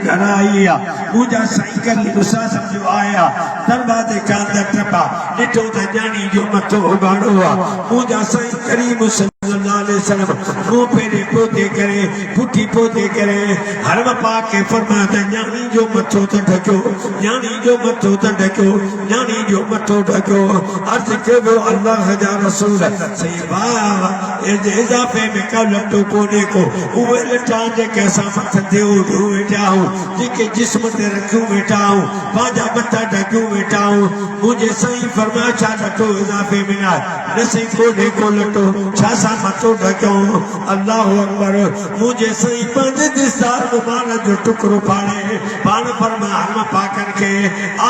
घर आया मुझा साईं करी गुस्सा समझो आया दरवाजे का अंदर टपा निठो त जानी जो मथो गाड़ो मुझा साईं करीम सल्लल्लाहु अलैहि वसल्लम मुंह पेरे पोते करे पुठी पोते करे हरम पाके फरमाता जानी जो मथो त ढक्यो जानी जो मथो त ढक्यो जानी जो मथो ढक्यो अर्ज कयो अल्लाह जा रसूल सही वाह ए इजाफे में कलम तो कोने को उहे लटा जे कैसा मत दे उठो वेठा हूं जेके जिस्म ते रखूं वेठा हूं पांजा मथा ढक्यूं वेठा हूं मुझे साईं फरमाया छा लटो इजाफे में ना नसी कोने को लटो छा सा मथो ढक्यो अल्लाह अकबर मुझे साईं पंहिंजे दिस्तार मुबारक जो टुकड़ो फाड़े पाण फरमा हम पाकन के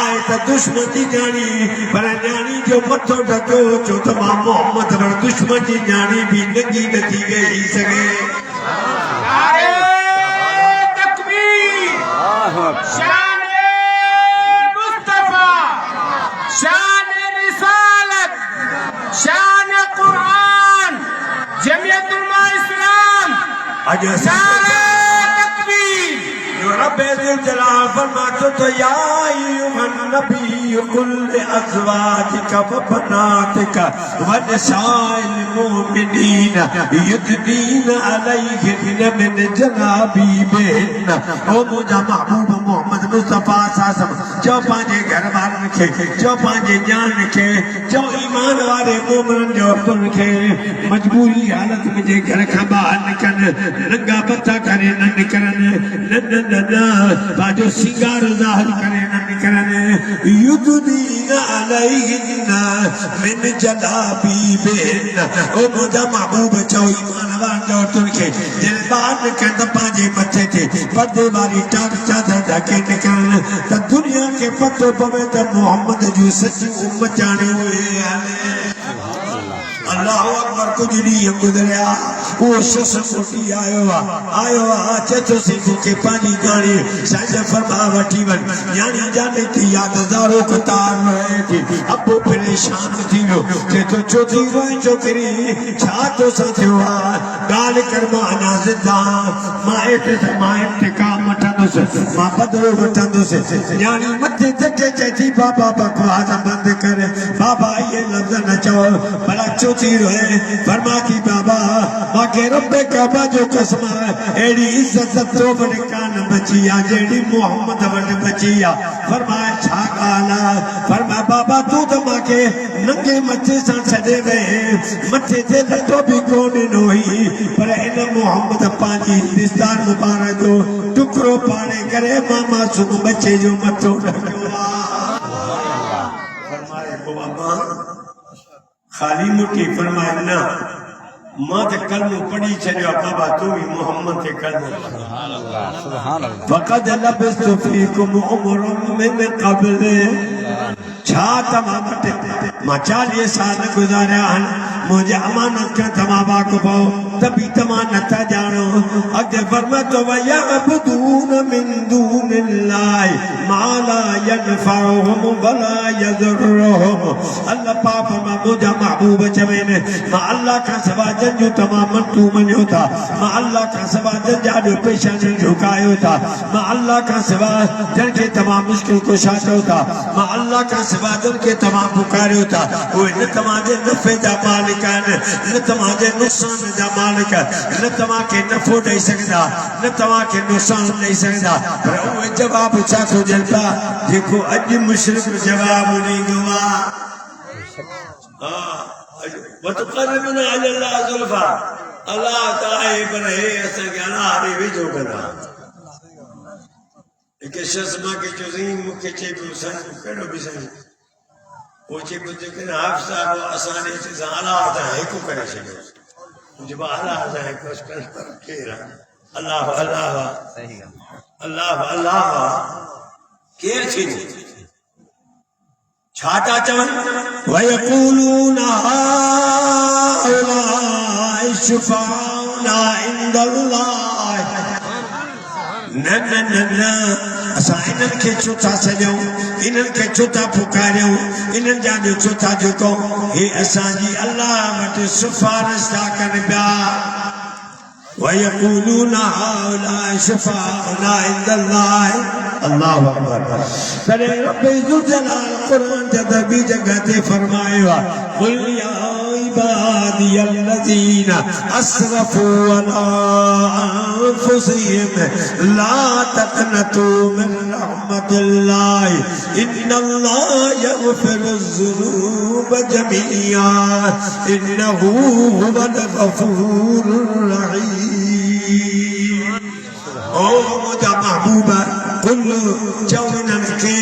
आए त दुश्मन जी जानी पर जानी जो मथो ढक्यो चो त मां मोहम्मद वर दुश्मन जी जानी भी नंगी न थी गई सके शान मुस्तफा शान रिसालत शान कुरान जमीयत उलमा इस्लाम नारे तकबीर जो रब जुल जलाल फरमाता तो या अय्युहन नबी कुल अज़वाजिका व बनातिका व निसाइल मुमिनीन युदनीन अलैहिन मिन जलाबीबिहिन ओ मुझा महबूब मोहम्मद मुस्तफा सासम जो पांजे घर वारन खे जो पांजे जान खे जो ईमान वाले मोमिन जो तुन खे मजबूरी हालत में जे घर का बाहर निकल नंगा पत्ता करे न निकरन बाजो सिंगार जाहिर करे न निकरन युदनीन अलैहिन मिन जलाबीबिहिन ओ मुझा महबूब जो ईमान वाले जो तुन खे दिल बाहर निकल पांजे मथे थे पर्दे वाली टाट चादर ढके निकरन त दुनिया के पतो पवे त मोहम्मद जो सच्ची उम्मत जाने हुए अल्लाह अकबर कुछ नहीं गुजरिया वो शख्स मोटी आयो चचो सिंह के पानी गाड़ी साइज फरमा वठी वन यानी जाने की याद हजारों कतार रहे थी अब वो परेशान थी लो चचो चोथी रोई छोकरी छा तो साथियो गाल कर माना जिदा माए का मटन से मां बदलो मटन से यानी मथे तके चेती बाबा बकवास बंद करे बाबा ये लफ्ज न चाहो भला चोथी रोए फरमाती बाबा मां के रब्बे काबा जो कसम एड़ी इज्जत तो बने कान बचिया जेड़ी मोहम्मद वन बचिया फरमाया छा गाला फरमा बाबा तू तो मां के नंगे मथे सा छडे वे मथे ते लटो भी कोन नोई पर इन मोहम्मद पांजी दिस्तार मुबारक जो टुकड़ो पाने करे मामा सुन बच्चे जो मथो ढक्यो फरमाए बाबा खाली मुट्ठी फरमाए ना मां ते कलमो पढ़ी छड़ियो बाबा तू ही मोहम्मद ते कलमो सुभान अल्लाह वक़द लबस्तु फीकुम उमरन मिन क़ब्ल छा तमाम मां 40 साल गुजारिया मुझे अमानत का तमाबा को पाओ तभी तमा नता जानो अगे फरमा तो वयअबुदून मिन दूनिल्लाह मा ला यनफउहुम वला यज़ुर्रुहुम अल्लाह पाप मा मुझा महबूब चवेने मा अल्लाह का सिवा जंजू तमाम तू मनियो था मा अल्लाह का सिवा जंजाडो पेशान झुकायो था मा अल्लाह का सिवा जन के तमाम मुश्किल को शाटो था मा अल्लाह का सिवा जन के तमाम पुकारियो था वो न तमाजे नफे जा मालिक न तमाजे नुकसान जा मालिक न तमा के नफो दे सकदा न तमा के नुकसान दे सकदा पर वो जवाब छा को जलता देखो अज मुशरिक जवाब नहीं गवा हां वतकरबना अल्लाह जुल्फा अल्लाह ताए पर है अस के अल्लाह रे विजो करा एक शस्मा के चुजीम मुके चे सन करो बिसन ओचे बुझे के हाफसा वो आसानी से जाला आता है को करे छो जब आला आता है कुछ कर केरा अल्लाह अल्लाह सही अल्लाह अल्लाह केर छी छाता चवन वयकूलूना हाउला शुफाउना इंदल्लाह न न न असा इनन के चोथा सजो इनन के चोथा पुकारियो इनन जानो चोथा झुको हे असा जी अल्लाह वट सिफारिश था कर बिया वयक़ूलून हाउलाए शफ़ाअना इंदल्लाह। अल्लाहु अकबर। तरे रब्बे ज़ुल जलाल कुरान जदबी जगह ते फरमाया कुल या इबादियल्लज़ीना अस्रफ़ू अला अनफ़ुसिहिम ला तक़नतू मिन रहमतिल्लाह इन्नल्लाह यग़फ़िरुज़्ज़ुनूब जमीआ इन्नहू हुवल गफ़ूरुर रहीम। ओ मुझा महबूबा कुल चौनन के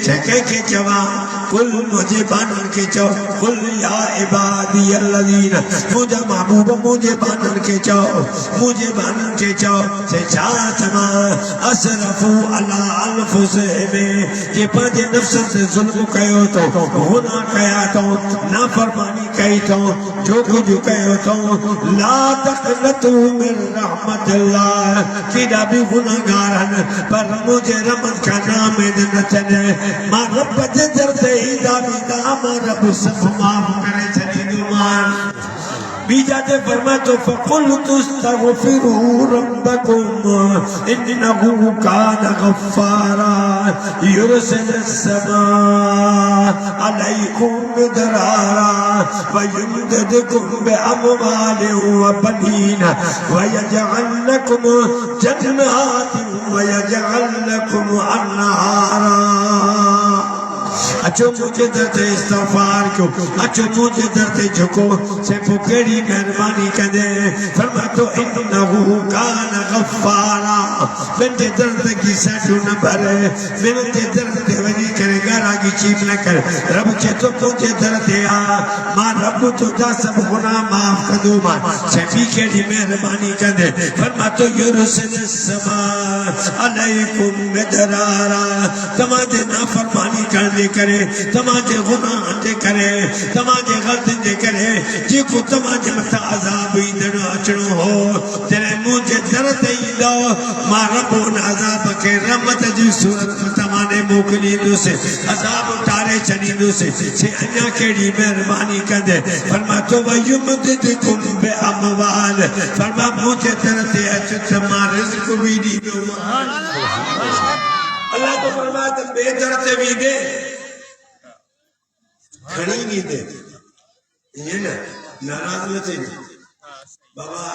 जगह के जवान कुल मुझे बानन के चौ कुल या इबादी अल्लज़ीना मुझे महबूब मुझे बानन के चौ मुझे बानन के चौ से चातमा असरफू अला अनफुसिहिम जे पंहिंजे नफ्स ते ज़ुल्म कयो तो गुनाह कया तो नाफरमानी कई तो जो कुछ कयो तो ला तक़नतू मिन रहमतिल्लाह केॾा बि गुनाहगार आहिनि पर मुझे रहमत का नाम न छॾे मां रब जे दर ते ईंदा वेंदा मां रब सभु माफ़ करे छॾींदोमान। बीजा ते फरमातो फ़क़ुल तुस्तग़फ़िरू रब्बकुम इन्नहू कान गफ़्फ़ारा युरसिलिस समाअ अलैकुम मिदरारा वयुमदिदकुम बिअमवालिन वबनीन वयजअल लकुम जन्नातिन वयजअल लकुम अन्हारा। अचो मुझे दर ते इस्तग़फ़ार कयो अचो मुझे दर ते झुको से पोइ कहिड़ी महिरबानी कंदे फरमातो इन्नहू कान गफ़्फ़ारा मुंहिंजे दर ते घिसाटू न भरे मुंहिंजे दर ते वञी करे गारागी चीप न कर रब चए थो मुंहिंजे दर ते आ मां रब तुंहिंजा सभु गुनाह माफ़ कंदोमांइ से ॿी कहिड़ी महिरबानी कंदे फरमातो युरसिलिस समाअ अलैकुम मिदरारा तव्हांजे नाफ़रमानी करण जे करे तव्हांजे गुनाह जे करे तव्हांजे ग़लतियुनि जे करे जेको तव्हांजे मथां अज़ाब ईंदड़ अचणो हो जॾहिं मुंहिंजे दर ते ईंदो मां रब उन अज़ाब खे रहमत जी सूरत में तव्हां ॾे मोकिलींदुसि अज़ाब उतारे छॾींदुसि से अञा कहिड़ी महिरबानी कंदे फरमातो वयुमदिदकुम बिअमवाल फरमा मुंहिंजे दर ते अच त मां रिज़्क़ बि ॾींदोमांइ। अल्लाह तो फरमाए त ॿिए दर ते वेंदे खणी ॾींदे ईअं न नाराज़ न थींदे बाबा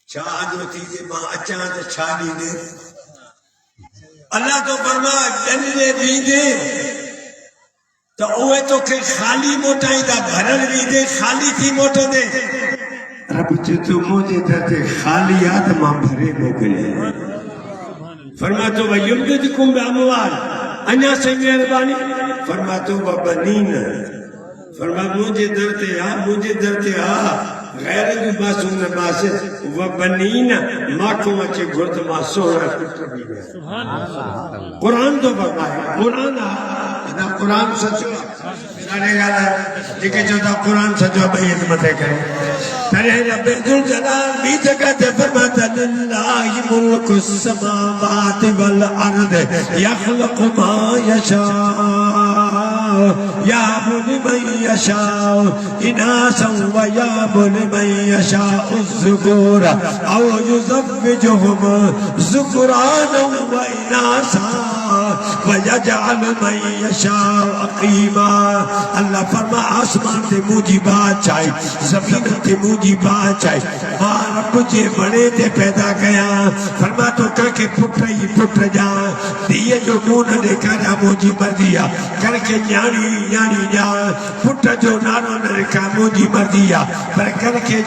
छा जो थीजे मां अचां त छा ॾींदे अल्लाह तो फरमाए ॾंडे ॾींदे त उहे तोखे ख़ाली मोटाईंदा भरल ॾींदे ख़ाली थी मोटंदे रब चए थो मुंहिंजे दर ते ख़ाली आहे त मां भरे मोकिलियां। फरमातो वयुमदिदकुम बिअमवाल अञा से मेहरबानी फरमातो वबनीन फरमा मुझे दर ते आ मुझे दर ते आ गैर की मासूम नमाज वबनीन माखो अचे गुर्द मा सोना पुत्र भी है। सुभान अल्लाह कुरान तो फरमाए कुरान ना कुरान सचो सारे गाला जेके चोदा कुरान सचो बैत मते करे तरे रब्बे ज़ुल जलाल भी जगह ते फरमाता लिल्लाहि मुल्कुस समावाति वल अर्द यख़लक़ु मा यशा याहबु लिमन यशा इनासन व याहबु लिमन यशा उज़्ज़ुकूरा औ युज़व्विजुहुम ज़ुकुरानन व इनासा व यजअल मन यशा अक़ीमा। अल्लाह फरमा आसमान ते मुंहिंजी बादशाही ज़मीन ते मुंहिंजी बादशाही मां रब जे बणे ते पैदा कयां फरमातो कंहिंखे पुट ई पुट ॾियां धीअ जो मुंहुं न ॾेखारियां मुंहिंजी मर्ज़ी आहे कंहिंखे न्याणी न्याणी ॾियां पुट जो नालो न लिखां मुंहिंजी मर्ज़ी आहे पर कंहिंखे